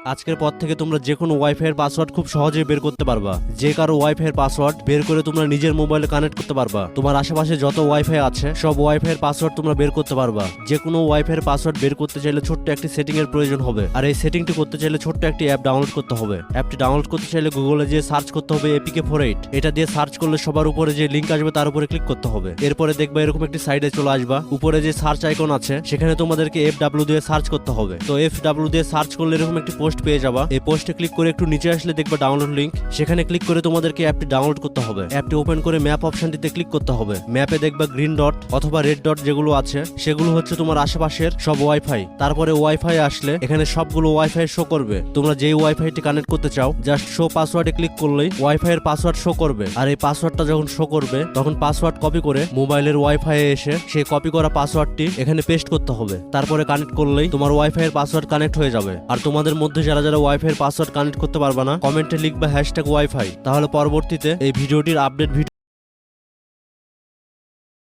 আজকের পর থেকে তোমরা যে কোনো ওয়াইফাই এর পাসওয়ার্ড খুব সহজেই বের করতে পারবা। যে কারো ওয়াইফাই এর পাসওয়ার্ড বের করে তোমরা নিজের মোবাইলে কানেক্ট করতে পারবা। তোমার আশেপাশে যত ওয়াইফাই আছে সব ওয়াইফাই এর পাসওয়ার্ড তোমরা বের করতে পারবা। যে কোনো ওয়াইফাই এর পাসওয়ার্ড বের করতে চাইলে ছোট্ট একটি সেটিং এর প্রয়োজন হবে, আর এই সেটিংটি করতে চাইলে ছোট্ট একটি অ্যাপ ডাউনলোড করতে হবে। অ্যাপটি ডাউনলোড করতে চাইলে গুগলে যে সার্চ করতে হবে APK48। এটা দিয়ে সার্চ করলে সবার উপরে যে লিংক আসবে তার উপরে ক্লিক করতে হবে। এরপরে দেখবা এরকম একটি সাইডে চলে আসবা। উপরে যে সার্চ আইকন আছে সেখানে তোমাদেরকে FW দিয়ে সার্চ করতে হবে। তো FW দিয়ে সার্চ করলে এরকম একটি পোস্ট পেয়ে যাবা। এই পোস্টে ক্লিক করে একটু নিচে আসলে দেখবা ডাউনলোড লিংক, সেখানে ক্লিক করে তোমাদেরকে অ্যাপটি ডাউনলোড করতে হবে। অ্যাপটি ওপেন করে ম্যাপ অপশনটিতে ক্লিক করতে হবে। ম্যাপে দেখবা গ্রিন ডট অথবা রেড ডট যেগুলো আছে সেগুলো হচ্ছে তোমার আশেপাশের সব ওয়াইফাই। তারপরে ওয়াইফাই আসলে এখানে সবগুলো ওয়াইফাই শো করবে। তোমরা যেই ওয়াইফাইটি কানেক্ট করতে চাও জাস্ট শো পাসওয়ার্ডে ক্লিক করলেই ওয়াইফাই এর পাসওয়ার্ড শো করবে। আর এই পাসওয়ার্ডটা যখন শো করবে তখন পাসওয়ার্ড কপি করে মোবাইলের ওয়াইফাই এ এসে সেই কপি করা পাসওয়ার্ডটি এখানে পেস্ট করতে হবে। তারপরে কানেক্ট করলেই তোমার ওয়াইফাই এর পাসওয়ার্ড কানেক্ট হয়ে যাবে। আর তোমাদের মধ্যে যারা যারা ওয়াইফাই এর পাসওয়ার্ড কানেক্ট করতে পারবে না কমেন্টে লিখবে #ওয়াইফাই। তাহলে পরবর্তীতে এই ভিডিওটির আপডেট ভিডিও